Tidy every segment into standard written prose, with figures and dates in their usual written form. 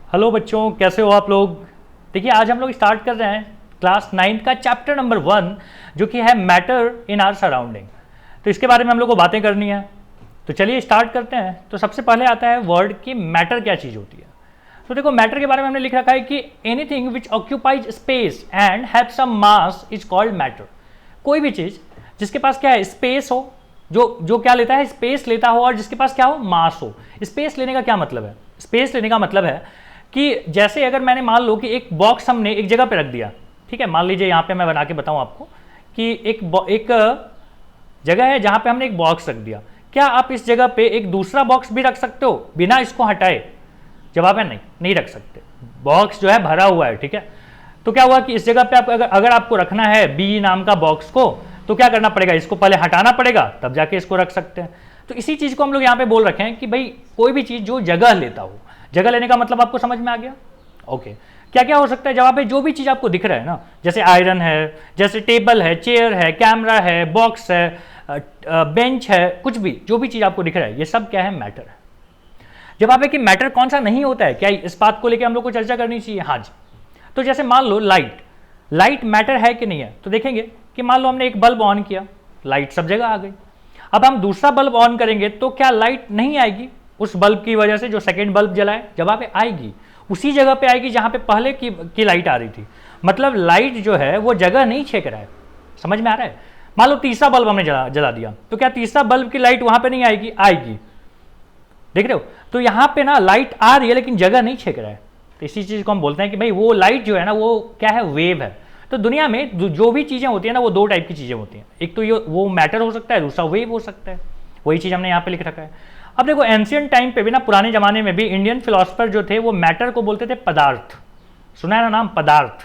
Hello बच्चों, कैसे हो आप लोग। देखिए, आज हम लोग स्टार्ट कर रहे हैं क्लास 9 का चैप्टर नंबर 1 जो कि है मैटर इन आवर सराउंडिंग। तो इसके बारे में हम लोग को बातें करनी है। तो चलिए स्टार्ट करते हैं। तो सबसे पहले आता है वर्ड कि मैटर क्या चीज़ होती है। तो देखो, मैटर के बारे में हमने लिख रखा है कि anything which occupies space and have some mass is called matter. कोई भी चीज़ जिसके पास क्या है, स्पेस हो, जो क्या लेता है, स्पेस लेता हो, और जिसके पास क्या हो, मास हो। स्पेस लेने का क्या मतलब है? स्पेस लेने का मतलब है कि जैसे अगर मैंने मान लो कि एक बॉक्स हमने एक जगह पे रख दिया, ठीक है। मान लीजिए यहाँ पे मैं बना के बताऊँ आपको कि एक जगह है जहाँ पे हमने एक बॉक्स रख दिया। क्या आप इस जगह पे एक दूसरा बॉक्स भी रख सकते हो बिना इसको हटाए? जवाब है नहीं रख सकते। बॉक्स जो है भरा हुआ है, ठीक है। तो क्या हुआ कि इस जगह पे आप अगर आपको रखना है बी नाम का बॉक्स को, तो क्या करना पड़ेगा, इसको पहले हटाना पड़ेगा, तब जाके इसको रख सकते हैं। तो इसी चीज को हम लोग यहाँ पे बोल रखे हैं कि भाई कोई भी चीज जो जगह लेता हो। जगह लेने का मतलब आपको समझ में आ गया? ओके। क्या क्या हो सकता है? जवाब है जो भी चीज आपको दिख रहा है ना, जैसे आयरन है, जैसे टेबल है, चेयर है, कैमरा है, बॉक्स है, बेंच है, कुछ भी, जो भी चीज आपको दिख रहा है, ये सब क्या है, मैटर है। जवाब है कि मैटर कौन सा नहीं होता है, क्या इस बात को लेकर हम लोग को चर्चा करनी चाहिए? हाँ जी। तो जैसे मान लो लाइट मैटर है कि नहीं है? तो देखेंगे कि मान लो हमने एक बल्ब ऑन किया, लाइट सब जगह आ गई। अब हम दूसरा बल्ब ऑन करेंगे तो क्या लाइट नहीं आएगी उस बल्ब की वजह से, जो सेकंड बल्ब जलाए? जवाब है आएगी, उसी जगह पे आएगी जहां पे पहले की लाइट आ रही थी। मतलब लाइट जो है वो जगह नहीं छेक रहा है। समझ में आ रहा है? मान लो तीसरा बल्ब हमने जला दिया, तो क्या तीसरा बल्ब की लाइट वहां पे नहीं आएगी? आएगी। देख रहे हो? तो यहां पे ना लाइट आ रही है लेकिन जगह नहीं छेक रहा है। तो इसी चीज को हम बोलते हैं कि भाई वो लाइट जो है ना, वो क्या है, वेव है। तो दुनिया में जो भी चीजें होती है ना, वो दो टाइप की चीजें होती हैं। एक तो ये वो मैटर हो सकता है, दूसरा वेव हो सकता है। वही चीज हमने यहाँ पे लिख रखा है। अब देखो, एंशियंट टाइम पे भी ना, पुराने जमाने में भी इंडियन फिलोसफर जो थे वो मैटर को बोलते थे पदार्थ। सुना है ना नाम, पदार्थ।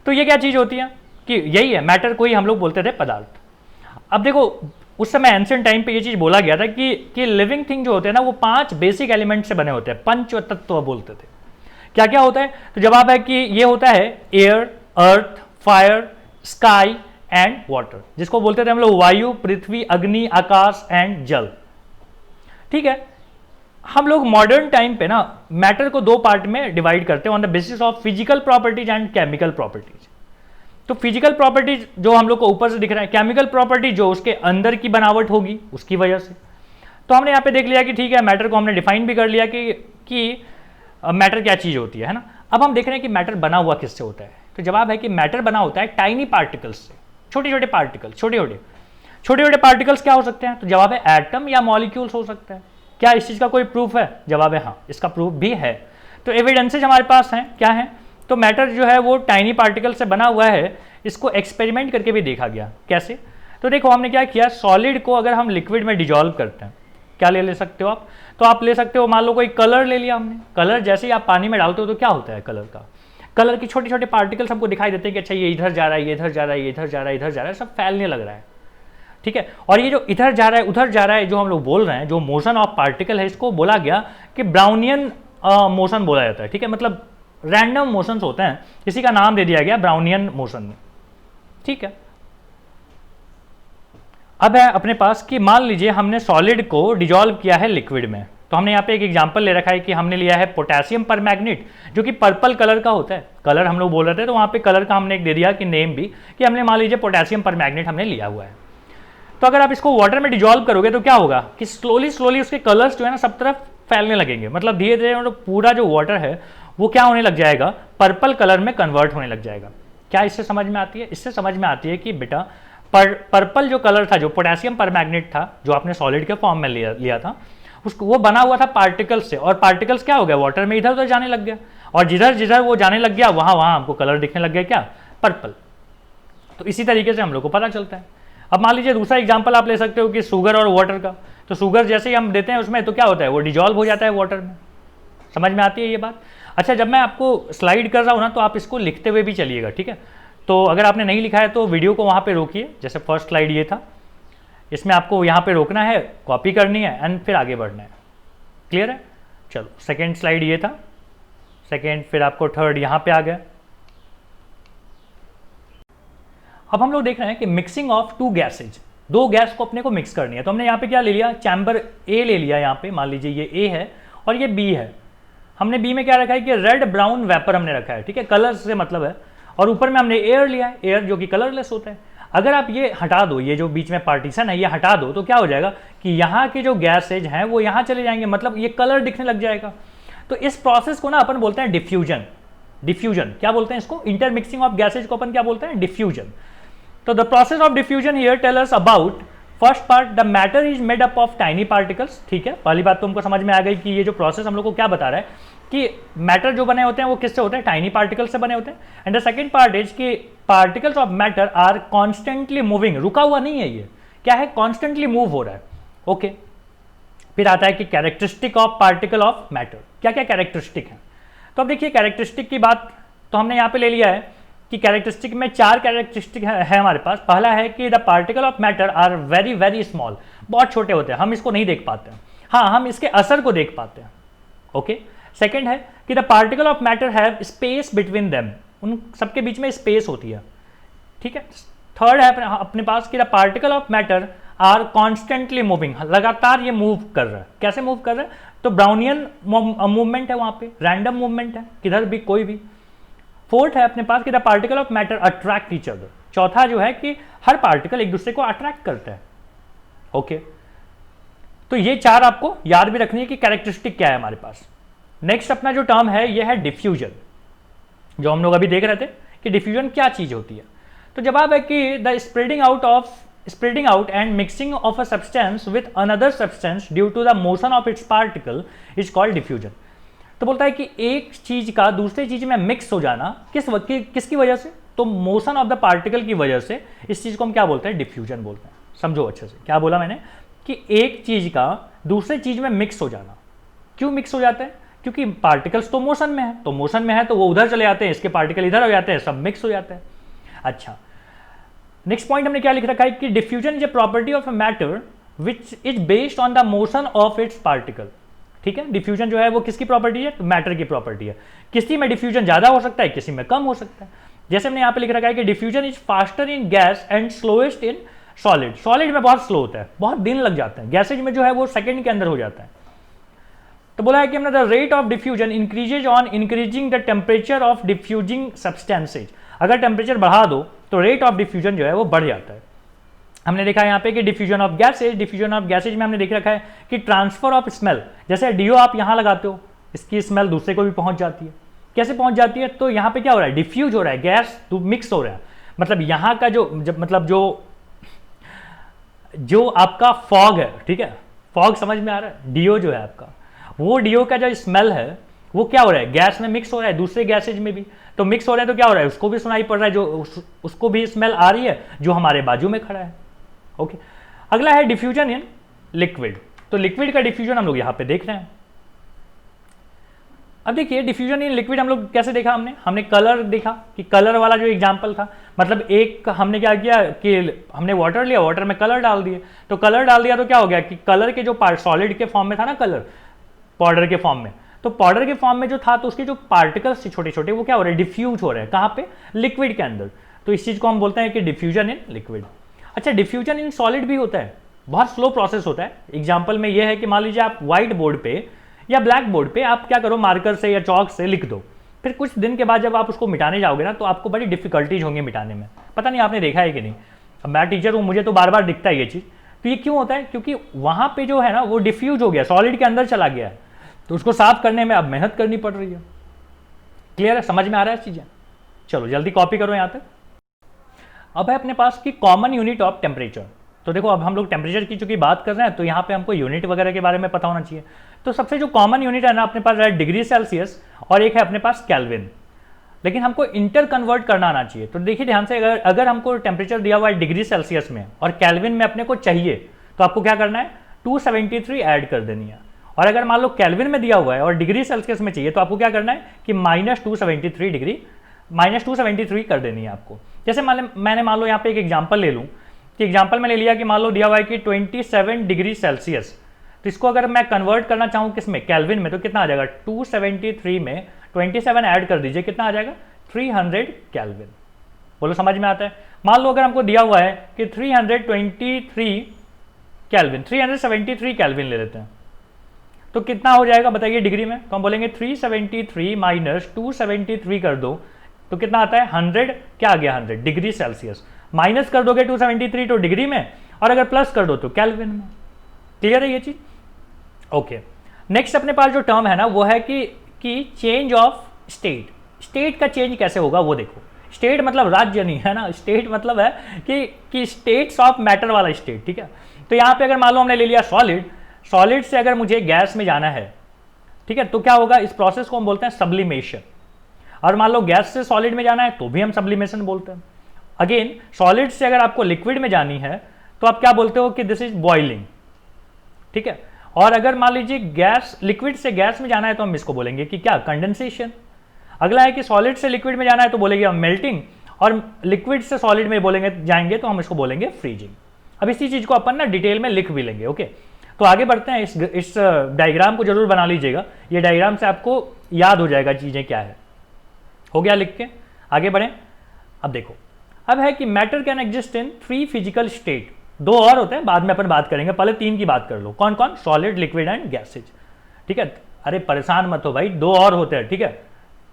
तो ये क्या चीज होती है कि यही है मैटर को ही हम लोग बोलते थे पदार्थ। अब देखो, उस समय एंशियंट टाइम पे ये चीज बोला गया था कि लिविंग थिंग जो होते हैं ना, वो 5 बेसिक एलिमेंट से बने होते हैं, पंच तत्व बोलते थे। क्या क्या होता है? तो जवाब है कि ये होता है air, earth, fire, sky and water, जिसको बोलते थे हम लोग वायु, पृथ्वी, अग्नि, आकाश एंड जल। ठीक है। हम लोग मॉडर्न टाइम पे ना मैटर को 2 पार्ट में डिवाइड करते हैं, on the basis of physical properties and chemical properties. तो फिजिकल प्रॉपर्टीज जो हम लोग को ऊपर से दिख रहा है, केमिकल प्रॉपर्टी जो उसके अंदर की बनावट होगी उसकी वजह से। तो हमने यहाँ पे देख लिया कि ठीक है, मैटर को हमने डिफाइन भी कर लिया कि मैटर क्या चीज होती है ना। अब हम देख रहे हैं कि मैटर बना हुआ किससे होता है। तो जवाब है कि मैटर बना होता है टाइनी पार्टिकल्स से। छोटे छोटे पार्टिकल, छोटे छोटे पार्टिकल्स क्या हो सकते हैं? तो जवाब है एटम या मॉलिक्यूल्स हो सकता है। क्या इस चीज का कोई प्रूफ है? जवाब है हाँ, इसका प्रूफ भी है। तो एविडेंसेज हमारे पास हैं, क्या है? तो मैटर जो है वो टाइनी पार्टिकल से बना हुआ है। इसको एक्सपेरिमेंट करके भी देखा गया। कैसे? तो देखो, हमने क्या किया, सॉलिड को अगर हम लिक्विड में डिजॉल्व करते हैं, क्या ले सकते हो आप? तो आप ले सकते हो, मान लो कोई कलर ले लिया हमने। कलर जैसे ही आप पानी में डालते हो तो क्या होता है, कलर की छोटे छोटे पार्टिकल्स हमको दिखाई देते हैं कि अच्छा ये इधर जा रहा है, ये इधर जा रहा है, ये इधर जा रहा है, इधर जा रहा है, सब फैलने लग रहा है। ठीक है। और ये जो इधर जा रहा है उधर जा रहा है जो हम लोग बोल रहे हैं, जो मोशन ऑफ पार्टिकल है, इसको बोला गया कि ब्राउनियन मोशन बोला जाता है। ठीक है, मतलब रैंडम मोशंस होते हैं, इसी का नाम दे दिया गया ब्राउनियन मोशन। ठीक है। अब है अपने पास कि मान लीजिए हमने सॉलिड को डिजॉल्व किया है लिक्विड में। तो हमने यहाँ पे एक एग्जांपल ले रखा है कि हमने लिया है पोटेशियम परमैग्नेट, जो कि पर्पल कलर का होता है। कलर हम लोग बोल रहे थे, तो वहाँ पे कलर का हमने एक दे दिया कि नेम भी, कि हमने मान लीजिए पोटेशियम परमैग्नेट हमने लिया हुआ है। तो अगर आप इसको वाटर में डिजॉल्व करोगे तो क्या होगा कि स्लोली उसके कलर्स जो है ना सब तरफ फैलने लगेंगे। मतलब धीरे धीरे मतलब पूरा जो वाटर है वो क्या होने लग जाएगा, पर्पल कलर में कन्वर्ट होने लग जाएगा। क्या इससे समझ में आती है? इससे समझ में आती है कि बेटा पर्पल जो कलर था, जो पोटेशियम परमैग्नेट था, जो आपने सॉलिड के फॉर्म में लिया था, उसको वो बना हुआ था पार्टिकल्स से। और पार्टिकल्स क्या हो गया, वाटर में इधर उधर जाने लग गया, और जिधर जिधर वो जाने लग गया वहां वहां हमको कलर दिखने लग गया, क्या, पर्पल। तो इसी तरीके से हम लोग को पता चलता है। अब मान लीजिए दूसरा एग्जाम्पल आप ले सकते हो कि शुगर और वाटर का। तो शुगर जैसे ही हम देते हैं उसमें, तो क्या होता है, वो डिजॉल्व हो जाता है वाटर में। समझ में आती है ये बात? अच्छा, जब मैं आपको स्लाइड कर रहा हूँ ना, तो आप इसको लिखते हुए भी चलिएगा। ठीक है। तो अगर आपने नहीं लिखा है तो वीडियो को वहाँ पे रोकिए। जैसे फर्स्ट स्लाइड ये था, इसमें आपको यहाँ पे रोकना है, कॉपी करनी है एंड फिर आगे बढ़ना है। क्लियर है? चलो, सेकेंड स्लाइड ये था, सेकेंड, फिर आपको थर्ड यहाँ पे आ गया। अब हम लोग देख रहे हैं कि मिक्सिंग ऑफ 2 गैसेज, 2 गैस को अपने को मिक्स करनी है। तो हमने यहाँ पे क्या ले लिया, चैम्बर ए ले लिया। यहाँ पे मान लीजिए ये ए है और ये बी है। हमने बी में क्या रखा है कि रेड ब्राउन वेपर हमने रखा है, ठीक है, कलर से मतलब है, और ऊपर में हमने एयर लिया है, एयर जो कि कलरलेस होता है। अगर आप ये हटा दो, ये जो बीच में पार्टीशन है ये हटा दो, तो क्या हो जाएगा कि यहाँ के जो गैसेज हैं वो यहाँ चले जाएंगे, मतलब ये कलर दिखने लग जाएगा। तो इस प्रोसेस को ना अपन बोलते हैं डिफ्यूजन। डिफ्यूजन क्या बोलते हैं इसको? इंटरमिक्सिंग ऑफ गैसेज को अपन क्या बोलते हैं? डिफ्यूजन। तो the process of diffusion here tell us about first part, the matter is made up of tiny particles, ठीक है, पहली बात तो हमको समझ में आ गई कि ये जो प्रोसेस हम लोग को क्या बता रहा है कि मैटर जो बने होते हैं वो किससे होते हैं? टाइनी पार्टिकल्स से बने होते हैं। And the second part is कि particles of matter are constantly moving, रुका हुआ नहीं है, ये क्या है? कॉन्स्टेंटली मूव हो रहा है। ओके, फिर आता है कि characteristic of particle of matter, क्या क्या कैरेक्टरिस्टिक है। तो अब देखिए कैरेक्टरिस्टिक की बात तो हमने यहाँ पे ले लिया है कि कैरेक्टरिस्टिक में 4 कैरेक्टरिस्टिक है हमारे पास। पहला है कि the particle of matter are very very small, बहुत छोटे होते हैं, हम इसको नहीं देख पाते हैं, हाँ हम इसके असर को देख पाते हैं। ओके, सेकेंड है कि the particle of matter have space between them, उन सबके बीच में स्पेस होती है, ठीक है। थर्ड है अपने पास कि the particle of matter are constantly moving, लगातार ये मूव कर रहा है। कैसे मूव कर रहा है? तो ब्राउनियन मूवमेंट है, वहां पे रैंडम मूवमेंट है, किधर भी कोई भी। फोर्थ है अपने पास कि the particle of matter attract each other, चौथा जो है कि हर पार्टिकल एक दूसरे को अट्रैक्ट करता है। ओके, तो ये 4 आपको याद भी रखनी है कि कैरेक्टरिस्टिक क्या है हमारे पास। नेक्स्ट अपना जो टर्म है ये है डिफ्यूजन, जो हम लोग अभी देख रहे थे कि डिफ्यूजन क्या चीज होती है। तो जवाब है कि the spreading out and mixing of a substance with another substance due to the motion of its particle is called diffusion. तो बोलता है कि एक चीज का दूसरे चीज में मिक्स हो जाना किसकी वजह से? तो मोशन ऑफ द पार्टिकल की वजह से। इस चीज को हम क्या बोलते हैं? डिफ्यूजन बोलते हैं। समझो अच्छे से क्या बोला मैंने कि एक चीज का दूसरे चीज में मिक्स हो जाना। क्यों मिक्स हो जाता है? क्योंकि पार्टिकल्स तो मोशन में है, तो मोशन में है तो वो उधर चले जाते हैं, इसके पार्टिकल इधर हो जाते हैं, सब मिक्स हो जाते हैं। अच्छा, नेक्स्ट पॉइंट हमने क्या लिख रखा है कि diffusion is a property of a matter which is based on the motion of its particle. ठीक है, डिफ्यूजन जो है वो किसकी प्रॉपर्टी है? मैटर की प्रॉपर्टी है। किसी में डिफ्यूजन ज्यादा हो सकता है, किसी में कम हो सकता है। जैसे हमने यहाँ पे लिख रखा है कि diffusion is faster in gas and slowest in solid. Solid में बहुत स्लो होता है, बहुत दिन लग जाते हैं, गैसेज में जो है वो सेकंड के अंदर हो जाता है। तो बोला है कि हमने the rate of diffusion increases on increasing the temperature of diffusing substances. अगर टेम्परेचर बढ़ा दो तो रेट ऑफ डिफ्यूजन जो है वो बढ़ जाता है। हमने देखा यहाँ पे कि डिफ्यूजन ऑफ गैसेज में हमने देख रखा है कि ट्रांसफर ऑफ स्मेल, जैसे डीओ आप यहाँ लगाते हो, इसकी स्मेल दूसरे को भी पहुंच जाती है। कैसे पहुंच जाती है? तो यहाँ पे क्या हो रहा है? डिफ्यूज हो रहा है, गैस मिक्स हो रहा है। मतलब यहाँ का जो आपका फॉग है, ठीक है, फॉग समझ में आ रहा है? डीओ जो है आपका, वो डीओ का जो स्मेल है वो क्या हो रहा है? गैस में मिक्स हो रहा है, दूसरे गैसेज में भी तो मिक्स हो रहे हैं। तो क्या हो रहा है? उसको भी सुनाई पड़ रहा है, जो उसको भी स्मेल आ रही है जो हमारे बाजू में खड़ा है। ओके, अगला है डिफ्यूजन इन लिक्विड। तो लिक्विड का डिफ्यूजन हम लोग यहां पे देख रहे हैं। अब देखिए डिफ्यूजन इन लिक्विड हम लोग कैसे देखा? हमने कलर देखा कि कलर वाला जो एग्जांपल था, मतलब एक हमने क्या किया कि हमने वाटर लिया, वाटर में कलर डाल दिए। तो कलर डाल दिया तो क्या हो गया कि कलर के जो पार्ट सॉलिड के फॉर्म में था ना, कलर पाउडर के फॉर्म में, तो पाउडर के फॉर्म में जो था तो उसके जो पार्टिकल्स छोटे छोटे वो क्या हो रहे हैं? डिफ्यूज हो रहे हैं। कहाँ पे? लिक्विड के अंदर। तो इस चीज को हम बोलते हैं कि डिफ्यूजन इन लिक्विड। अच्छा, डिफ्यूजन इन सॉलिड भी होता है, बहुत स्लो प्रोसेस होता है। एग्जाम्पल में यह है कि मान लीजिए आप व्हाइट बोर्ड पे या ब्लैक बोर्ड पे आप क्या करो, मार्कर से या चौक से लिख दो, फिर कुछ दिन के बाद जब आप उसको मिटाने जाओगे ना तो आपको बड़ी डिफिकल्टीज होंगी मिटाने में। पता नहीं आपने देखा है कि नहीं, अब मैं टीचर हूँ, मुझे तो बार बार दिखता है ये चीज़। तो ये क्यों होता है? क्योंकि वहाँ पे जो है ना वो डिफ्यूज हो गया, सॉलिड के अंदर चला गया है, तो उसको साफ करने में अब मेहनत करनी पड़ रही है। क्लियर है? समझ में आ रहा है चीज़ें? चलो जल्दी कॉपी करो यहाँ तक। अब है अपने पास की कॉमन यूनिट ऑफ टेम्परेचर। तो देखो अब हम लोग टेम्परेचर की चूंकि बात कर रहे हैं तो यहाँ पे हमको यूनिट वगैरह के बारे में पता होना चाहिए। तो सबसे जो कॉमन यूनिट है ना अपने पास है डिग्री सेल्सियस और एक है अपने पास केल्विन, लेकिन हमको इंटर कन्वर्ट करना आना चाहिए। तो देखिए ध्यान से, अगर हमको टेम्परेचर दिया हुआ है डिग्री सेल्सियस में और केल्विन में अपने को चाहिए तो आपको क्या करना है? 273 ऐड कर देनी है। और अगर मान लो केल्विन में दिया हुआ है और डिग्री सेल्सियस में चाहिए तो आपको क्या करना है कि -273 कर देनी है आपको। जैसे मैंने मान लो यहाँ पे एक एग्जांपल ले लूँ कि एग्जांपल में ले लिया कि मान लो दिया हुआ है कि 27 डिग्री सेल्सियस, तो इसको अगर मैं कन्वर्ट करना चाहूँ किस में? केल्विन में, तो कितना आ जाएगा? 273 में 27 ऐड कर दीजिए, कितना आ जाएगा? 300 केल्विन। बोलो समझ में आता है? मान लो अगर हमको दिया हुआ है कि 323 केल्विन, 373 केल्विन ले लेते हैं, तो कितना हो जाएगा बताइए डिग्री में? तो हम बोलेंगे 373 माइनस 273 कर दो तो कितना आता है 100, क्या आ गया 100 डिग्री सेल्सियस। माइनस कर दोगे 273 तो डिग्री में, और अगर प्लस कर दो तो केल्विन में। क्लियर है ये चीज? ओके, नेक्स्ट अपने पास जो टर्म है ना वो है कि चेंज ऑफ स्टेट। स्टेट का चेंज कैसे होगा वो देखो। स्टेट मतलब राज्य नहीं है ना, स्टेट मतलब है कि स्टेट्स ऑफ मैटर वाला स्टेट, ठीक है। तो यहाँ पे अगर मान लो हमने ले लिया सॉलिड, सॉलिड से अगर मुझे गैस में जाना है, ठीक है, तो क्या होगा, इस प्रोसेस को हम बोलते हैं सब्लिमेशन। और मान लो गैस से सॉलिड में जाना है तो भी हम सब्लिमेशन बोलते हैं। अगेन सॉलिड से अगर आपको लिक्विड में जानी है तो आप क्या बोलते हो कि दिस इज बॉइलिंग, ठीक है। और अगर मान लीजिए गैस, लिक्विड से गैस में जाना है तो हम इसको बोलेंगे कि क्या, कंडेंसेशन। अगला है कि सॉलिड से लिक्विड में जाना है तो बोलेंगे हम मेल्टिंग, और लिक्विड से सॉलिड में बोलेंगे जाएंगे तो हम इसको बोलेंगे फ्रीजिंग। अब इसी चीज को अपन ना डिटेल में लिख भी लेंगे। ओके, तो आगे बढ़ते हैं। इस डायग्राम को जरूर बना लीजिएगा, ये डायग्राम से आपको याद हो जाएगा चीजें क्या है। हो गया लिख के, आगे बढ़ें। अब देखो, अब है कि matter can exist in 3 physical state. 2 और होते हैं, बाद में अपन बात करेंगे, पहले 3 की बात कर लो। कौन कौन? सॉलिड, लिक्विड एंड गैसेज, ठीक है। अरे परेशान मत हो भाई, 2 और होते हैं, ठीक है।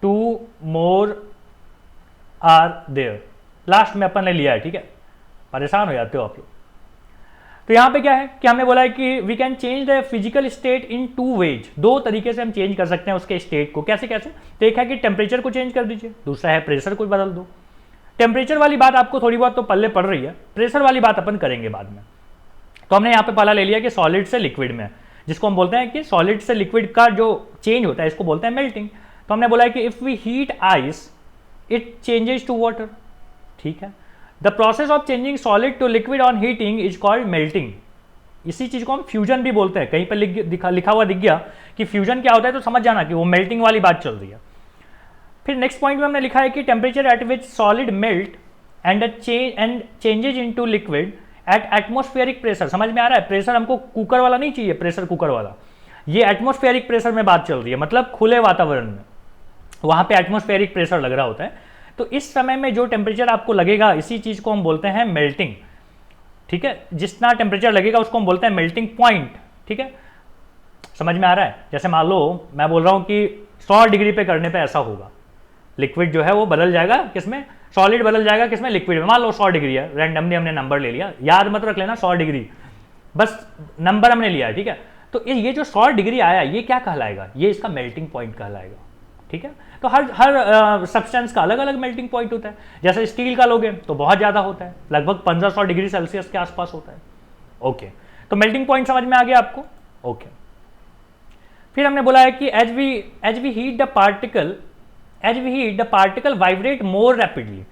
2 more आर देयर, लास्ट में अपन ने लिया है, ठीक है। परेशान हो जाते हो आप लोग। तो यहां पे क्या है कि हमने बोला है कि we can change the physical state in 2 ways. 2 तरीके से हम चेंज कर सकते हैं उसके स्टेट को। कैसे कैसे? तो एक है कि टेम्परेचर को चेंज कर दीजिए, दूसरा है प्रेशर को बदल दो। टेम्परेचर वाली बात आपको थोड़ी बहुत तो पल्ले पड़ रही है, प्रेशर वाली बात अपन करेंगे बाद में। तो हमने यहाँ पे पहला ले लिया कि सॉलिड से लिक्विड में, जिसको हम बोलते हैं कि सॉलिड से लिक्विड का जो चेंज होता है इसको बोलते हैं मेल्टिंग। तो हमने बोला है कि if we heat ice it changes to water, ठीक है। The process of changing solid to liquid on heating is called melting. इसी चीज को हम फ्यूजन भी बोलते हैं। कहीं पर लिखा हुआ दिख गया कि फ्यूजन क्या होता है तो समझ जाना कि वो मेल्टिंग वाली बात चल रही है। फिर नेक्स्ट पॉइंट में हमने लिखा है कि temperature at which solid melt and changes into liquid at atmospheric pressure. समझ में आ रहा है? प्रेशर हमको कुकर वाला नहीं चाहिए, प्रेशर कुकर वाला, ये एटमॉस्फेरिक प्रेशर में बात चल रही है, मतलब खुले वातावरण में, वहां पे एटमॉस्फेरिक प्रेशर लग रहा होता है। तो इस समय में जो टेम्परेचर आपको लगेगा इसी चीज को हम बोलते हैं मेल्टिंग, ठीक है। जितना टेम्परेचर लगेगा उसको हम बोलते हैं मेल्टिंग पॉइंट, ठीक है। समझ में आ रहा है? जैसे मान लो मैं बोल रहा हूं कि 100 डिग्री पे करने पे ऐसा होगा, लिक्विड जो है वो बदल जाएगा किसमें, सॉलिड बदल जाएगा किसमें, लिक्विड में। मान लो 100 डिग्री है, रैंडमली हमने नंबर ले लिया, याद मत रख लेना 100 डिग्री, बस नंबर हमने लिया, ठीक है। तो ये जो 100 डिग्री आया ये क्या कहलाएगा, ये इसका मेल्टिंग पॉइंट कहलाएगा, ठीक है। तो हर सब्सटेंस का अलग अलग मेल्टिंग पॉइंट होता है। जैसे स्टील का लोगे तो बहुत ज़्यादा होता है, लगभग 1500 डिग्री सेल्सियस के आसपास होता है। ओके, तो मेल्टिंग पॉइंट समझ में आ गया आपको? ओके, फिर हमने बोला है कि as we heat the particle vibrate more rapidly.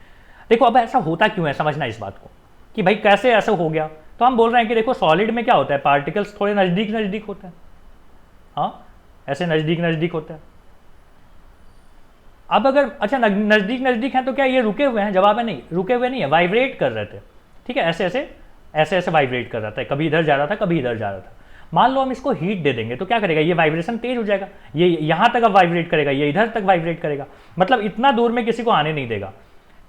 देखो अब ऐसा होता क्यों है, समझना इस बात को कि भाई कैसे ऐसा हो गया। तो हम बोल रहे हैं कि देखो सॉलिड में क्या होता है, पार्टिकल्स थोड़े नजदीक नजदीक होते हैं, हाँ ऐसे नजदीक नजदीक होते हैं। अब अगर अच्छा नजदीक नजदीक है तो क्या ये रुके हुए हैं? जवाब है नहीं, रुके हुए नहीं है, वाइब्रेट कर रहे थे, ठीक है। ऐसे ऐसे वाइब्रेट कर रहा था, कभी इधर जा रहा था कभी इधर जा रहा था। मान लो हम इसको हीट दे देंगे तो क्या करेगा, ये वाइब्रेशन तेज हो जाएगा, ये यहां तक अब वाइब्रेट करेगा, ये इधर तक वाइब्रेट करेगा, मतलब इतना दूर में किसी को आने नहीं देगा।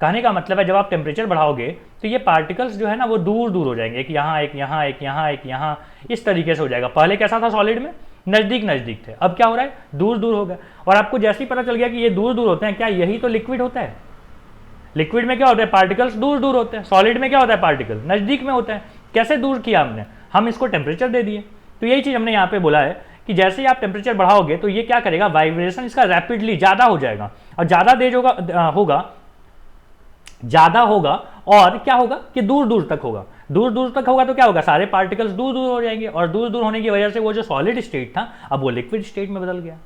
कहने का मतलब है जब आप टेम्परेचर बढ़ाओगे तो ये पार्टिकल्स जो है ना वो दूर दूर हो जाएंगे, एक यहाँ एक यहाँ एक यहाँ एक यहाँ, इस तरीके से हो जाएगा। पहले कैसा था सॉलिड में, नजदीक नजदीक थे, अब क्या हो रहा है, दूर दूर हो गया। और आपको जैसे ही पता चल गया कि ये दूर दूर होते हैं, क्या यही तो लिक्विड होता है? लिक्विड में क्या होता है, पार्टिकल्स दूर दूर होते हैं, सॉलिड में क्या होता है, पार्टिकल नजदीक में होता है। कैसे दूर किया हमने, हम इसको टेम्परेचर दे दिए। तो यही चीज हमने यहाँ पे बोला है कि जैसे ही आप टेम्परेचर बढ़ाओगे तो ये क्या करेगा, वाइब्रेशन इसका रैपिडली ज्यादा हो जाएगा, और ज्यादा तेज ज्यादा होगा और क्या होगा कि दूर दूर तक होगा। दूर दूर तक होगा तो क्या होगा, सारे पार्टिकल्स दूर दूर हो जाएंगे, और दूर दूर होने की वजह से वो जो सॉलिड स्टेट था अब वो लिक्विड स्टेट में बदल गया।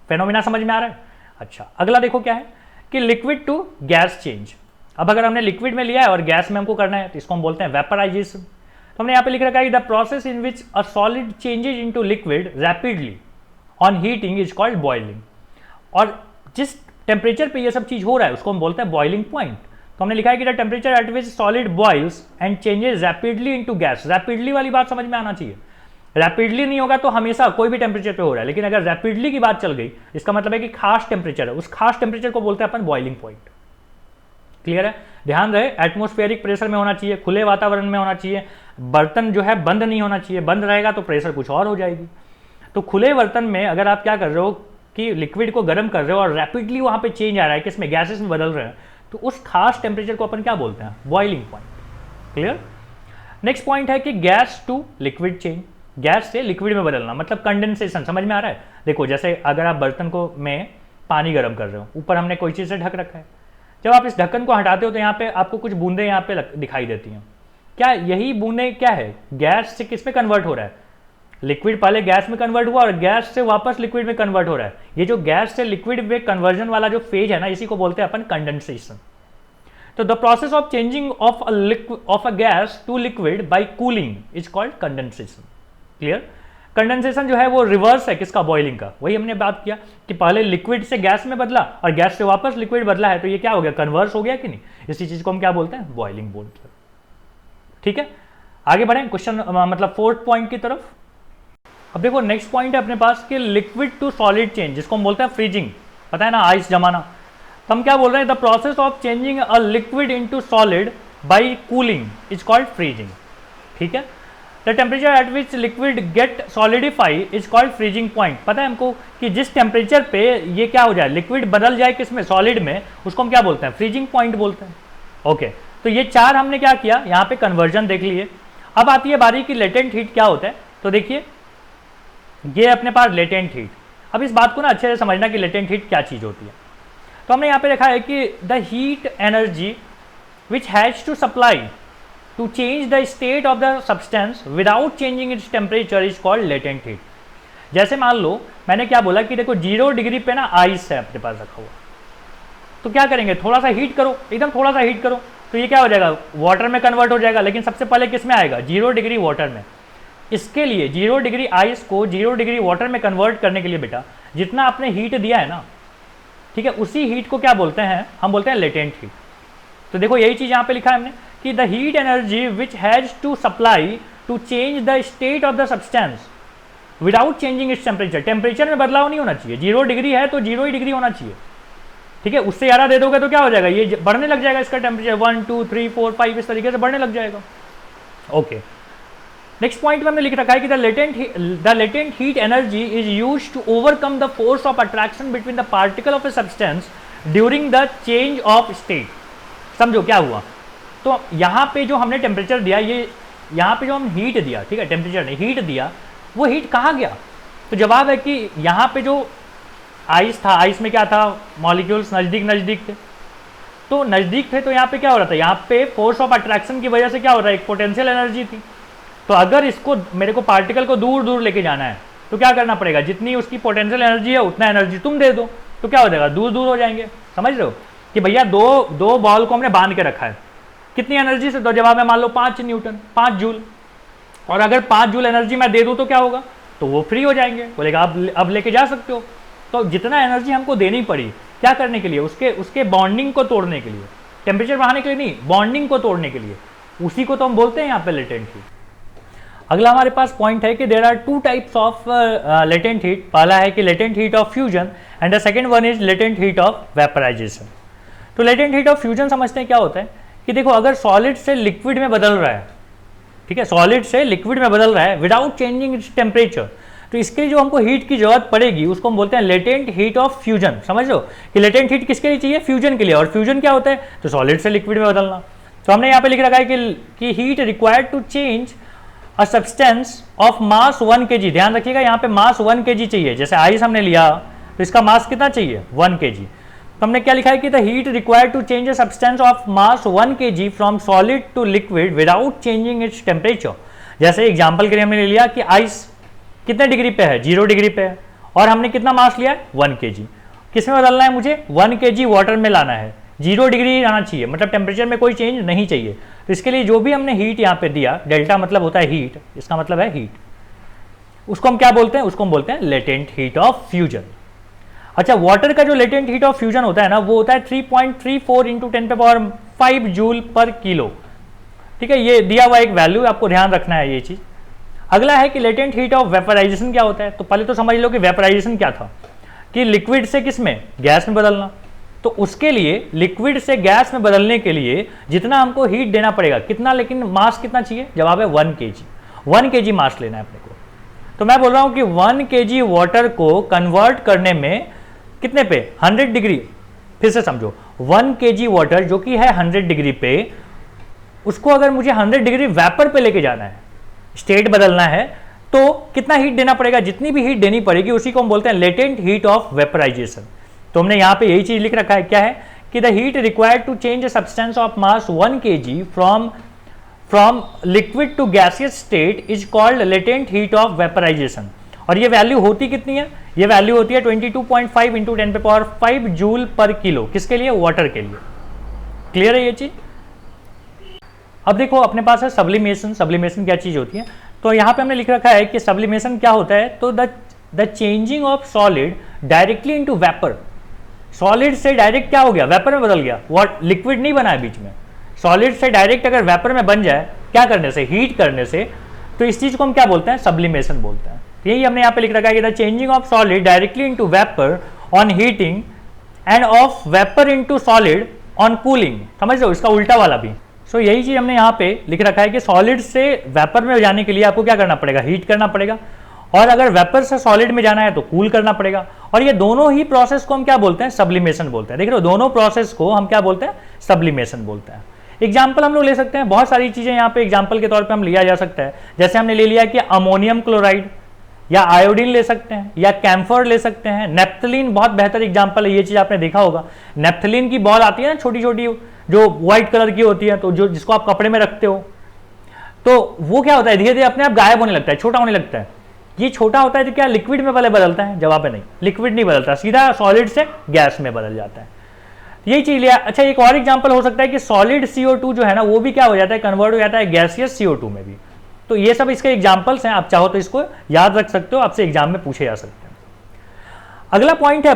फेनोमेना समझ में आ रहा है? अच्छा, अगला देखो क्या है कि लिक्विड टू गैस चेंज। अब अगर हमने लिक्विड में लिया है और गैस में हमको करना है तो इसको हम बोलते हैं वेपराइजेशन। तो हमने यहाँ पे लिख रखा है the process in which a solid changes into liquid rapidly on heating is called boiling. और जिस टेम्परेचर पे ये सब चीज हो रहा है उसको हम बोलते हैं बॉइलिंग पॉइंट। तो हमने लिखा है कि the temperature at which solid boils and changes rapidly into gas. Rapidly वाली बात समझ में आना चाहिए, रैपिडली नहीं होगा तो हमेशा कोई भी टेम्परेचर पे हो रहा है, लेकिन अगर रैपिडली की बात चल गई इसका मतलब है कि खास टेम्परेचर है, उस खास टेम्परेचर को बोलते हैं अपन बॉइलिंग पॉइंट। क्लियर है? ध्यान रहे एटमॉस्फेरिक प्रेशर में होना चाहिए, खुले वातावरण में होना चाहिए, बर्तन जो है बंद नहीं होना चाहिए, बंद रहेगा तो प्रेशर कुछ और हो जाएगी। तो खुले बर्तन में अगर आप क्या कर रहे हो कि लिक्विड को गर्म कर रहे हो और रैपिडली वहाँ पे चेंज आ रहा है, किसमें, गैसेस में बदल रहे हैं, तो उस खास टेम्परेचर को अपन क्या बोलते हैं, boiling point. Clear. Next point है कि gas to liquid change, gas से लिक्विड में बदलना, मतलब कंडेंसेशन। समझ में आ रहा है? देखो जैसे अगर आप बर्तन को में पानी गर्म कर रहे हो, ऊपर हमने कोई चीज़ से ढक रखा है, जब आप इस ढक्कन को हटाते हो तो यहाँ पे आपको कुछ बूंदे यहाँ पे दिखाई देती हैं। क्या यही बूंदे क्या है, गैस से किस में कन्वर्ट हो रहा है, लिक्विड पहले गैस में कन्वर्ट हुआ और गैस से वापस लिक्विड में कन्वर्ट हो रहा है। ये जो गैस से लिक्विड में कन्वर्जन वाला जो फेज है ना, इसी को बोलते हैं अपन कंडेंसेशन। तो the process of changing of a gas to liquid by cooling is called condensation. Clear. Condensation जो है वो रिवर्स है किसका, बॉइलिंग का। वही हमने बात किया कि पहले लिक्विड से गैस में बदला और गैस से वापस लिक्विड बदला है, तो ये क्या हो गया, कन्वर्स हो गया कि नहीं। इसी चीज को हम क्या बोलते हैं, बॉइलिंग बोलते हैं। ठीक है, आगे बढ़ें क्वेश्चन मतलब 4th पॉइंट की तरफ। अब देखो नेक्स्ट पॉइंट है अपने पास कि लिक्विड टू सॉलिड चेंज, जिसको हम बोलते हैं फ्रीजिंग। पता है ना, आइस जमाना। तो हम क्या बोल रहे हैं, the process of changing a liquid into solid by cooling is called freezing. ठीक है। The temperature at which liquid get solidify is called freezing point. पता है हमको कि जिस टेम्परेचर पे ये क्या हो जाए, लिक्विड बदल जाए किसमें, सॉलिड में, उसको हम क्या बोलते हैं, फ्रीजिंग पॉइंट बोलते हैं। ओके, तो ये 4 हमने क्या किया, यहाँ पे कन्वर्जन देख लिए। अब आती है बारी की लेटेंट हीट क्या होता है। तो देखिए ये अपने पास लेटेंट हीट। अब इस बात को ना अच्छे से समझना कि लेटेंट हीट क्या चीज़ होती है। तो हमने यहाँ पे देखा है कि the heat energy which has to supply to change the state of the substance without changing its temperature is called latent heat. जैसे मान लो मैंने क्या बोला कि देखो 0 डिग्री पे ना आइस है अपने पास रखा हुआ, तो क्या करेंगे, थोड़ा सा हीट करो, एकदम थोड़ा सा हीट करो, तो ये क्या हो जाएगा, वाटर में कन्वर्ट हो जाएगा। लेकिन सबसे पहले किस में आएगा, 0 डिग्री वाटर में। इसके लिए 0 डिग्री आइस को 0 डिग्री वाटर में कन्वर्ट करने के लिए बेटा जितना आपने हीट दिया है ना, ठीक है, उसी हीट को क्या बोलते हैं, हम बोलते हैं लेटेंट हीट। तो देखो यही चीज यहाँ पे लिखा है हमने कि the heat energy which has to supply to change the state of the substance without changing its temperature. Temperature में बदलाव नहीं होना चाहिए, 0 डिग्री है तो 0 ही डिग्री होना चाहिए। ठीक है, उससे ज़्यादा दे दोगे तो क्या हो जाएगा, ये बढ़ने लग जाएगा, इसका टेम्परेचर 1 2 3 4 5 इस तरीके से बढ़ने लग जाएगा। ओके, नेक्स्ट पॉइंट में हमने लिख रखा है कि the latent heat energy is used to overcome the force of attraction between the particle of a substance during the change of state. समझो क्या हुआ, तो यहाँ पे जो हमने टेम्परेचर दिया, ये यहाँ पे जो हम हीट दिया, ठीक है, टेम्परेचर नहीं हीट दिया, वो हीट कहाँ गया, तो जवाब है कि यहाँ पे जो आइस था, आइस में क्या था, मॉलिक्यूल्स नज़दीक थे, तो नज़दीक थे, तो यहाँ पे क्या हो रहा था, यहाँ पे फोर्स ऑफ अट्रैक्शन की वजह से क्या हो रहा है, एक पोटेंशियल एनर्जी थी। तो अगर इसको मेरे को पार्टिकल को दूर दूर लेके जाना है तो क्या करना पड़ेगा, जितनी उसकी पोटेंशियल एनर्जी है उतना एनर्जी तुम दे दो, तो क्या हो जाएगा, दूर दूर हो जाएंगे। समझ रहे हो कि भैया दो बॉल को हमने बांध के रखा है, कितनी एनर्जी से, तो जवाब है मान लो 5 न्यूटन, 5 जूल। और अगर 5 जूल एनर्जी मैं दे दूँ तो क्या होगा, तो वो फ्री हो जाएंगे, बोलेगा अब लेके जा सकते हो। तो जितना एनर्जी हमको देनी पड़ी क्या करने के लिए, उसके बॉन्डिंग को तोड़ने के लिए, टेम्परेचर बढ़ाने के लिए नहीं, बॉन्डिंग को तोड़ने के लिए, उसी को तो हम बोलते हैं यहाँ पे लेटेंट हीट। अगला हमारे पास पॉइंट है कि there are 2 types of latent heat. पहला है कि latent heat of fusion and the second one is latent heat of vaporisation. तो लेटेंट हीट ऑफ फ्यूजन समझते हैं क्या होता है कि देखो अगर सॉलिड से लिक्विड में बदल रहा है, ठीक है, सॉलिड से लिक्विड में बदल रहा है विदाउट चेंजिंग इट्स टेम्परेचर, तो इसके लिए जो हमको हीट की जरूरत पड़ेगी उसको हम बोलते हैं लेटेंट हीट ऑफ फ्यूजन। समझ लो कि लेटेंट हीट किसके लिए चाहिए, फ्यूजन के लिए। और फ्यूजन क्या होता है, तो सॉलिड से लिक्विड में बदलना। तो हमने यहाँ पे लिख रखा है कि heat required to change a substance of mass 1 kg। ध्यान रखिएगा यहाँ पे मास 1 kg चाहिए। जैसे आइस हमने लिया तो इसका मास कितना चाहिए, 1 kg। तो हमने क्या लिखा है कि the heat required to change a substance of mass 1 kg from solid to liquid without changing its temperature. जैसे एग्जाम्पल के लिए हमने लिया कि आइस कितने डिग्री पे है, 0 डिग्री पे है, और हमने कितना मास लिया है, 1 kg। किस में बदलना है मुझे, 1 kg वाटर में लाना है, 0 डिग्री आना चाहिए, मतलब टेम्परेचर में कोई चेंज नहीं चाहिए। तो इसके लिए जो भी हमने हीट यहाँ पे दिया, डेल्टा मतलब होता है हीट, इसका मतलब है हीट, उसको हम क्या बोलते हैं, उसको हम बोलते हैं लेटेंट हीट ऑफ फ्यूजन। अच्छा, वाटर का जो लेटेंट हीट ऑफ फ्यूजन होता है ना, वो होता है 3.34 × 10⁵ जूल पर किलो। ठीक है, ये दिया हुआ एक वैल्यू, आपको ध्यान रखना है ये चीज। अगला है कि लेटेंट हीट ऑफ वेपराइजेशन क्या होता है। तो पहले तो समझ लो कि वेपराइजेशन क्या था, कि लिक्विड से किस में, गैस में बदलना। तो उसके लिए लिक्विड से गैस में बदलने के लिए जितना हमको हीट देना पड़ेगा, कितना, लेकिन मास कितना चाहिए, जवाब है 1 kg। 1 kg मास लेना है अपने को। तो मैं बोल रहा हूं कि 1 kg वाटर को कन्वर्ट करने में कितने पे 100 डिग्री, फिर से समझो 1 kg वाटर जो कि है 100 डिग्री पे, उसको अगर मुझे 100 डिग्री वेपर पे लेके जाना है, स्टेट बदलना है, तो कितना हीट देना पड़ेगा, जितनी भी हीट देनी पड़ेगी उसी को हम बोलते हैं लेटेंट हीट ऑफ वेपराइजेशन। तो हमने यहां पे यही चीज लिख रखा है, क्या है कि the heat required to change a substance of mass 1 kg from liquid to gaseous state is called latent heat of vaporisation. और ये वैल्यू होती कितनी है, ये वैल्यू होती है 22.5 इंटू 10⁵ जूल पर किलो, किसके लिए, वाटर के लिए। क्लियर है ये चीज। अब देखो अपने पास है सब्लिमेशन। सब्लिमेशन क्या चीज होती है, तो यहाँ पे हमने लिख रखा है कि सब्लिमेशन क्या होता है, तो the changing of solid directly into vapour. Solid से डायरेक्ट क्या हो गया, वेपर में बदल गया, वॉट लिक्विड नहीं बना है बीच में, सॉलिड से डायरेक्ट अगर वेपर में बन जाए, क्या करने से, हीट करने से, तो इस चीज को हम क्या बोलते हैं, सब्लिमेशन बोलते हैं। यही हमने यहाँ पे लिख रखा है कि the changing of solid directly into vapour on heating end of vapour into solid on cooling. समझ रहे हो, इसका उल्टा वाला भी। सो यही चीज हमने यहाँ पे लिख रखा है कि सॉलिड से वेपर में जाने के लिए आपको क्या करना पड़ेगा, हीट करना पड़ेगा, और अगर वेपर से सॉलिड में जाना है तो कूल करना पड़ेगा। और ये दोनों ही प्रोसेस को हम क्या बोलते हैं, सब्लिमेशन बोलते हैं। देख रहे हो, दोनों प्रोसेस को हम क्या बोलते हैं, सब्लिमेशन बोलते हैं। एग्जाम्पल हम लोग ले सकते हैं, बहुत सारी चीजें यहाँ पे एग्जाम्पल के तौर पे हम लिया जा सकता है। जैसे हमने ले लिया कि अमोनियम क्लोराइड, या आयोडीन ले सकते हैं, या कैम्फर ले सकते हैं। नेप्थलीन बहुत बेहतर एग्जाम्पल है, ये चीज आपने देखा होगा। नेप्थलीन की बॉल आती है ना छोटी छोटी, जो व्हाइट कलर की होती है, तो जो जिसको आप कपड़े में रखते हो, तो वो क्या होता है, धीरे धीरे अपने आप गायब होने लगता है, छोटा होने लगता है। ये छोटा होता है तो क्या लिक्विड में पहले बदलता है, जवाब है नहीं, लिक्विड नहीं बदलता, सीधा सॉलिड से गैस में बदल जाता है। यही चीज लिया। अच्छा, एक और एग्जांपल हो सकता है कि सॉलिड CO2 जो है ना, वो भी क्या हो जाता है, कन्वर्ट हो जाता है गैसियस CO2 में भी। तो ये सब इसके एग्जाम्पल्स हैं, आप चाहो तो इसको याद रख सकते हो, आपसे एग्जाम में पूछे जा सकते हैं। अगला पॉइंट है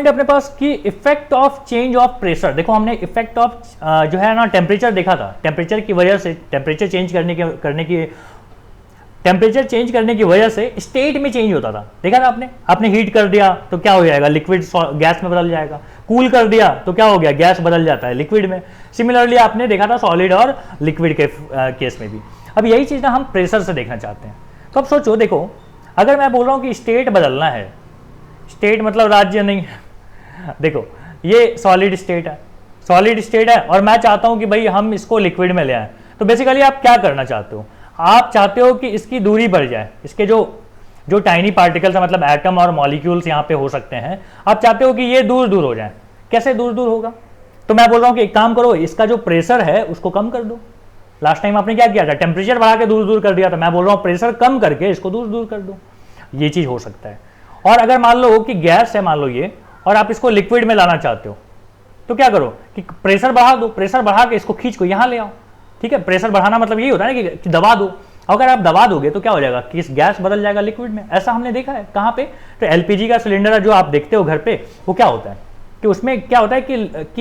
अपने पास कि effect of change of pressure. देखो हमने इफेक्ट ऑफ जो है ना टेम्परेचर देखा था, टेम्परेचर की वजह से, टेम्परेचर चेंज करने की वजह से स्टेट में चेंज होता था, देखा था आपने हीट कर दिया तो क्या हो जाएगा, लिक्विड गैस में बदल जाएगा, कूल कर दिया तो क्या हो गया, गैस बदल जाता है लिक्विड में। सिमिलरली आपने देखा था सॉलिड और लिक्विड के केस में भी। अब यही चीज ना हम प्रेशर से देखना चाहते हैं। तो अब सोचो, देखो अगर मैं बोल रहा हूं कि स्टेट बदलना है, स्टेट मतलब राज्य नहीं, देखो ये सॉलिड स्टेट है और मैं चाहता हूं कि भाई हम इसको लिक्विड में ले आए, तो बेसिकली आप क्या करना चाहते हो, आप चाहते हो कि इसकी दूरी बढ़ जाए, इसके जो टाइनी पार्टिकल्स है, मतलब एटम और मॉलिक्यूल्स यहाँ पे हो सकते हैं, आप चाहते हो कि ये दूर दूर हो जाए। कैसे दूर दूर होगा, तो मैं बोल रहा हूँ कि एक काम करो, इसका जो प्रेशर है उसको कम कर दो। लास्ट टाइम आपने क्या किया था, टेम्परेचर बढ़ा के दूर दूर कर दिया था, मैं बोल रहा हूँ प्रेशर कम करके इसको दूर दूर कर दो। ये चीज हो सकता है। और अगर मान लो कि गैस है, मान लो ये, और आप इसको लिक्विड में लाना चाहते हो, तो क्या करो कि प्रेशर बढ़ा दो, प्रेशर बढ़ा के इसको खींच को यहाँ ले आओ। ठीक है, प्रेशर बढ़ाना मतलब यही होता है ना कि दबा दो। अगर आप दबा दोगे तो क्या हो जाएगा कि इस गैस बदल जाएगा लिक्विड में। ऐसा हमने देखा है कहाँ पे, तो एलपीजी का सिलेंडर जो आप देखते हो घर पे, वो क्या होता है कि उसमें क्या होता है कि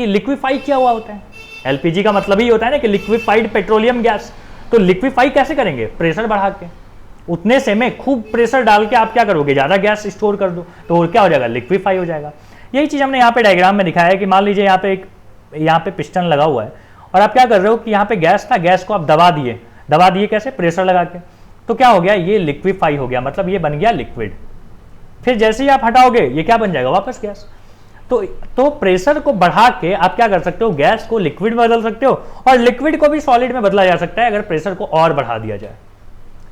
लिक्विफाई किया हुआ होता है। एलपीजी का मतलब ही होता है ना कि लिक्विफाइड पेट्रोलियम गैस। तो लिक्विफाई कैसे करेंगे, प्रेशर बढ़ा के, उतने से में खूब प्रेशर डाल के आप क्या करोगे, ज्यादा गैस स्टोर कर दो, तो क्या हो जाएगा, लिक्विफाई हो जाएगा। यही चीज हमने यहाँ पे डायग्राम में दिखाया है कि मान लीजिए यहाँ पे पिस्टन लगा हुआ है और आप क्या कर रहे हो कि यहाँ पे गैस था, गैस को आप दबा दिए कैसे, प्रेशर लगा के, तो क्या हो गया, ये लिक्विफाई हो गया, मतलब ये बन गया लिक्विड। फिर जैसे ही आप हटाओगे ये क्या बन जाएगा, वापस गैस। तो प्रेशर को बढ़ा के आप क्या कर सकते हो, गैस को लिक्विड में बदल सकते हो, और लिक्विड को भी सॉलिड में बदला जा सकता है अगर प्रेशर को और बढ़ा दिया जाए।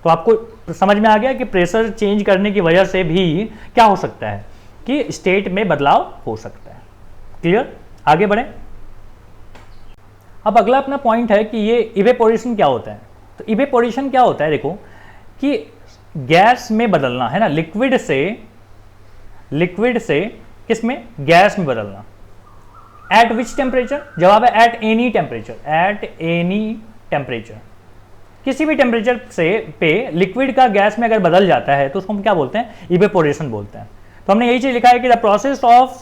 तो आपको समझ में आ गया कि प्रेशर चेंज करने की वजह से भी क्या हो सकता है कि स्टेट में बदलाव हो सकता है। क्लियर, आगे बढ़े। अब अगला अपना पॉइंट है कि ये इवेपोरेशन क्या होता है। तो इवेपोरेशन क्या होता है, देखो कि गैस में बदलना है ना, लिक्विड से किस में, गैस में बदलना। एट विच टेम्परेचर, जवाब है एट एनी टेम्परेचर। किसी भी टेम्परेचर से पे लिक्विड का गैस में अगर बदल जाता है तो उसको हम क्या बोलते हैं, इवेपोरेशन बोलते हैं। तो हमने यही चीज लिखा है कि the process of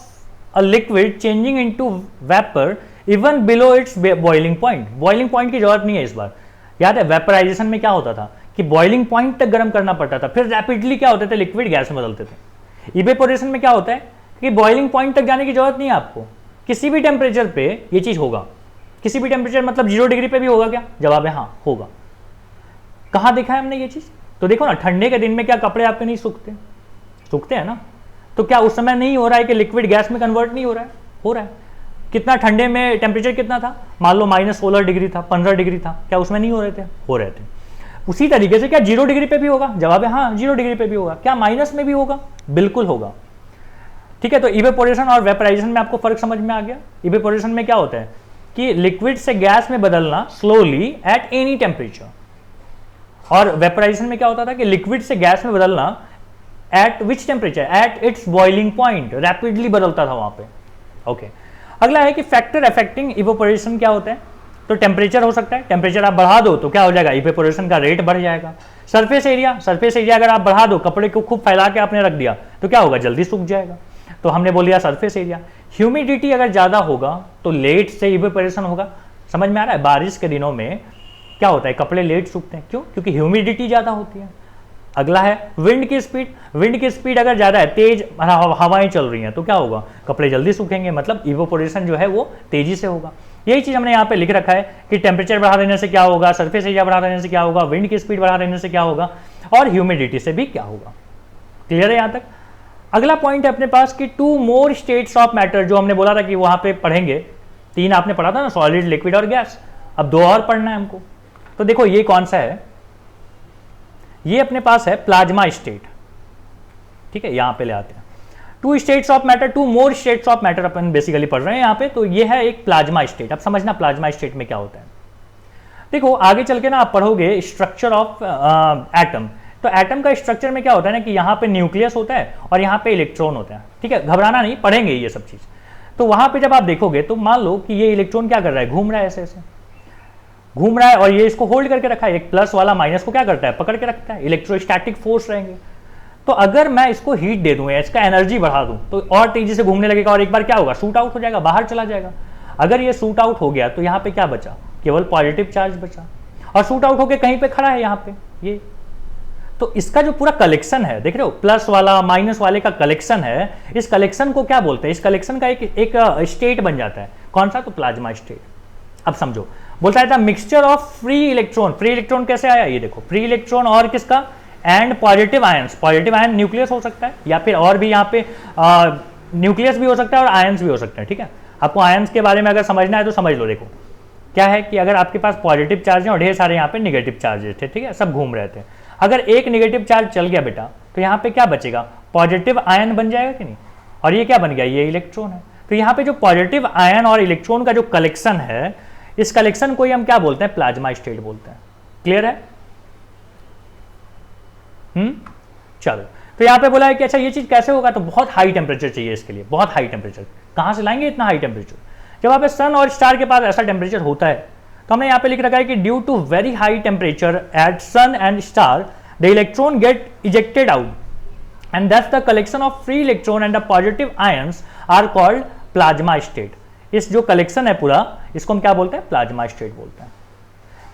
a liquid changing into vapour even below it's boiling point. Boiling point की जरूरत नहीं है इस बार, याद है वेपराइजेशन में क्या होता था कि बॉइलिंग पॉइंट तक गर्म करना पड़ता था, फिर रैपिडली क्या होते थे, लिक्विड गैस में बदलते थे। इवेपोरेशन में क्या होता है कि बॉइलिंग पॉइंट तक जाने की जरूरत नहीं है आपको, किसी भी टेम्परेचर पे ये चीज होगा। किसी भी टेम्परेचर मतलब 0 डिग्री पे भी होगा क्या, जवाब है हाँ होगा। कहाँ देखा है हमने ये चीज़? तो देखो ना, ठंडे के दिन में क्या कपड़े आपके नहीं सूखते? सूखते हैं ना। तो क्या उस समय नहीं हो रहा है कि लिक्विड गैस में कन्वर्ट नहीं हो रहा है? हो रहा है। कितना ठंडे में टेम्परेचर कितना था? मान लो -16 डिग्री था, 15 डिग्री था, क्या उसमें नहीं हो रहे थे? हो रहे थे। उसी तरीके से क्या 0 डिग्री पे भी होगा? जवाब है हाँ, 0 डिग्री पे भी होगा। क्या माइनस में भी होगा? बिल्कुल होगा। ठीक है, तो इवेपोरेशन और वेपराइजेशन में आपको फर्क समझ में आ गया। इवेपोरेशन में क्या होता है कि लिक्विड से गैस में बदलना स्लोली एट एनी टेम्परेचर, और वेपराइजेशन में क्या होता था कि लिक्विड से गैस में बदलना eight which temperature? At its boiling point, rapidly बदलता था वहां पे। ओके, अगला है कि फैक्टर अफेक्टिंग इवेपोरेशन क्या होता है? तो टेम्परेचर हो सकता है, टेम्परेचर आप बढ़ा दो तो क्या हो जाएगा? इवेपोरेशन का रेट बढ़ जाएगा। सरफेस एरिया, सरफेस एरिया अगर आप बढ़ा दो, कपड़े को खूब फैला के आपने रख दिया तो क्या होगा? जल्दी सूख जाएगा। तो हमने बोल दिया सरफेस एरिया। ह्यूमिडिटी अगर ज़्यादा होगा तो लेट से इवेपोरेशन होगा। समझ में आ रहा है? बारिश के दिनों में क्या होता है? कपड़े लेट सूखते हैं। क्यों? क्योंकि ह्यूमिडिटी ज़्यादा होती है। अगला है विंड की स्पीड। विंड की स्पीड अगर ज़्यादा है, तेज हवाएं चल रही हैं, तो क्या होगा? कपड़े जल्दी सूखेंगे, मतलब इवेपोरेशन जो है वो तेजी से होगा। यही चीज़ हमने यहाँ पे लिख रखा है कि टेम्परेचर बढ़ा देने से क्या होगा, सरफेस एरिया बढ़ा देने से क्या होगा, विंड की स्पीड बढ़ा देने से क्या होगा, और ह्यूमिडिटी से भी क्या होगा। क्लियर है यहाँ तक? अगला पॉइंट है अपने पास कि 2 मोर स्टेट्स ऑफ मैटर, जो हमने बोला था कि वहां पे पढ़ेंगे। 3 आपने पढ़ा था ना, सॉलिड, लिक्विड और गैस। अब 2 और पढ़ना है हमको। तो देखो ये कौन सा है? ये अपने पास है प्लाज्मा स्टेट। ठीक है, यहां पे ले आते हैं 2 states of matter, 2 more states of matter upon basically पढ़ रहे हैं यहाँ पे। तो ये है एक प्लाज्मा स्टेट। अब समझना प्लाज्मा स्टेट में क्या होता है। देखो आगे चल के ना आप पढ़ोगे स्ट्रक्चर ऑफ एटम। तो एटम का स्ट्रक्चर में क्या होता है ना कि यहाँ पे न्यूक्लियस होता है और यहाँ पे इलेक्ट्रॉन होता है। ठीक है, घबराना नहीं, पढ़ेंगे ये सब चीज़। तो वहाँ पे जब आप देखोगे तो मान लो कि ये इलेक्ट्रॉन क्या कर रहा है? घूम रहा है, ऐसे ऐसे घूम रहा है, और ये इसको होल्ड करके रखा है। एक प्लस वाला माइनस को क्या करता है? पकड़ के रखता है। इलेक्ट्रोस्टैटिक फोर्स रहेंगे। तो अगर मैं इसको हीट दे दूँ या इसका एनर्जी बढ़ा दूँ तो और तेजी से घूमने लगेगा, और एक बार क्या होगा? शूट आउट हो जाएगा, बाहर चला जाएगा। अगर ये शूट आउट हो गया तो यहाँ पे क्या बचा? केवल पॉजिटिव चार्ज बचा, और शूट आउट होकर कहीं पे खड़ा है यहाँ पे ये। तो इसका जो पूरा कलेक्शन है, देख रहे हो, प्लस वाला माइनस वाले का कलेक्शन है। इस कलेक्शन को क्या बोलते हैं? इस कलेक्शन का एक स्टेट बन जाता है। कौन सा? तो प्लाज्मा स्टेट। अब समझो, बोलता है mixture of free electron. Free electron कैसे आया? ये देखो, फ्री इलेक्ट्रॉन और किसका? And positive ions. Positive ion nucleus हो सकता है, या फिर और भी यहाँ पे न्यूक्लियस भी हो सकता है और आयंस भी हो सकते हैं। ठीक है, आपको आयंस के बारे में अगर समझना है तो समझ लो। देखो क्या है कि अगर आपके पास पॉजिटिव चार्ज है और ढेर सारे यहाँ पे निगेटिव चार्जेस थे, ठीक है, सब घूम रहे थे। अगर एक निगेटिव चार्ज चल गया बेटा, तो यहाँ पे क्या बचेगा? पॉजिटिव आयन बन जाएगा कि नहीं? और ये क्या बन गया? ये इलेक्ट्रॉन है। तो यहाँ पे जो पॉजिटिव आयन और इलेक्ट्रॉन का जो कलेक्शन है, इस कलेक्शन को ही हम क्या बोलते हैं? प्लाज्मा स्टेट बोलते हैं। क्लियर है? चलो, तो यहाँ पे बोला है कि अच्छा ये चीज कैसे होगा? तो बहुत हाई टेम्परेचर चाहिए इसके लिए, बहुत हाई टेम्परेचर। कहाँ से लाएंगे इतना हाई टेम्परेचर? जब वहाँ पे सन और स्टार के पास ऐसा टेम्परेचर होता है, तो हमने यहाँ पे लिख रखा है कि due to very high temperature at sun and star the electron get ejected out, and that's the collection of free electron and the positive ions are called plasma state. इस जो कलेक्शन है पूरा, इसको हम क्या बोलते हैं? प्लाज्मा स्टेट बोलते हैं।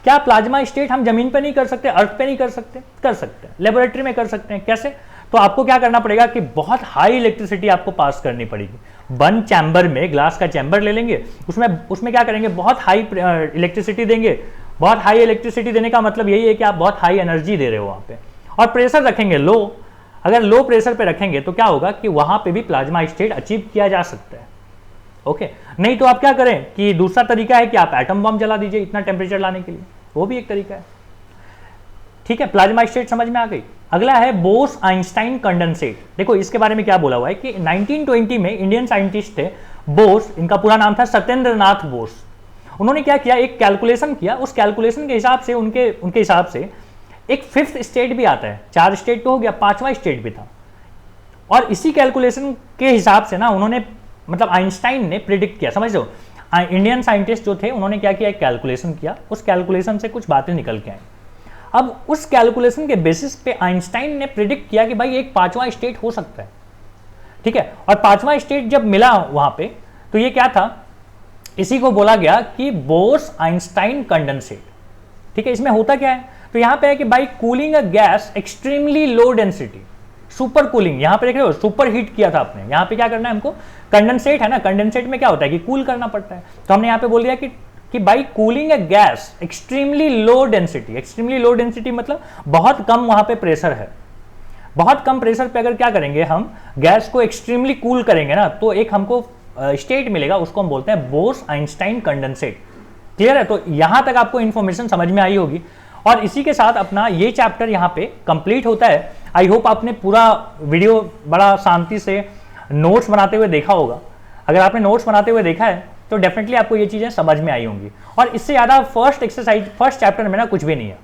क्या प्लाज्मा स्टेट हम जमीन पे नहीं कर सकते? अर्थ पे नहीं कर सकते? कर सकते हैं, लेबोरेटरी में कर सकते हैं। कैसे? तो आपको क्या करना पड़ेगा कि बहुत हाई इलेक्ट्रिसिटी आपको पास करनी पड़ेगी। बंद चैम्बर में, ग्लास का चैम्बर ले लेंगे, उसमें क्या करेंगे? बहुत हाई इलेक्ट्रिसिटी देंगे। बहुत हाई इलेक्ट्रिसिटी देने का मतलब यही है कि आप बहुत हाई एनर्जी दे रहे हो वहां पे, और प्रेशर रखेंगे लो। अगर लो प्रेशर पे रखेंगे तो क्या होगा कि वहां पे भी प्लाज्मा स्टेट अचीव किया जा सकता है। ओके, नहीं तो आप क्या करें कि दूसरा तरीका है कि आप एटम बम जला दीजिए इतना टेम्परेचर लाने के लिए, वो भी एक तरीका है। ठीक है, प्लाज्मा स्टेट समझ में आ गई। अगला है बोस आइंस्टाइन कंडेंसेट। देखो इसके बारे में क्या बोला हुआ है कि 1920 में इंडियन साइंटिस्ट थे बोस, इनका पूरा नाम था सत्येंद्र नाथ बोस। उन्होंने क्या किया? एक कैलकुलेशन किया। उस कैलकुलेशन के हिसाब से उनके हिसाब से एक 5th स्टेट भी आता है। 4 स्टेट तो हो गया, 5वां स्टेट भी था। और इसी कैलकुलेशन के हिसाब से ना उन्होंने, मतलब आइंस्टाइन ने प्रिडिक्ट किया। समझ लो, इंडियन साइंटिस्ट जो थे उन्होंने क्या किया? एक कैलकुलेशन किया। उस कैलकुलेशन से कुछ बातें निकल के आई। अब उस कैलकुलेशन के बेसिस पे आइंस्टाइन ने प्रिडिक्ट किया कि भाई एक 5वां स्टेट हो सकता है। ठीक है, और 5वां स्टेट जब मिला वहां पे, तो ये क्या था? इसी को बोला गया कि बोस आइंस्टाइन कंडेंसेट। ठीक है, इसमें होता क्या है? तो यहां पे है कि by cooling a gas extremely low density, super cooling. यहां पे देख रहे हो, सुपर हीट किया था आपने। यहां पे क्या करना है हमको? कंडेंसेट है ना, कंडेंसेट में क्या होता है कि कूल करना पड़ता है। तो हमने यहां पे बोल दिया कि कि by cooling A gas extremely low density मतलब बहुत कम वहां पे प्रेशर है, बहुत कम प्रेशर पे अगर क्या करेंगे हम गैस को एक्सट्रीमली कूल करेंगे ना, तो एक हमको स्टेट मिलेगा, उसको हम बोलते हैं बोस-आइंस्टाइन कंडेंसेट। क्लियर है? तो यहां तक आपको इंफॉर्मेशन समझ में आई होगी और इसी के साथ अपना ये चैप्टर यहां पे कंप्लीट होता है। आई होप आपने पूरा वीडियो बड़ा शांति से नोट्स बनाते हुए देखा होगा। अगर आपने नोट्स बनाते हुए देखा है तो डेफिनेटली आपको ये चीजें समझ में आई होंगी और इससे ज्यादा फर्स्ट चैप्टर में ना कुछ भी नहीं है।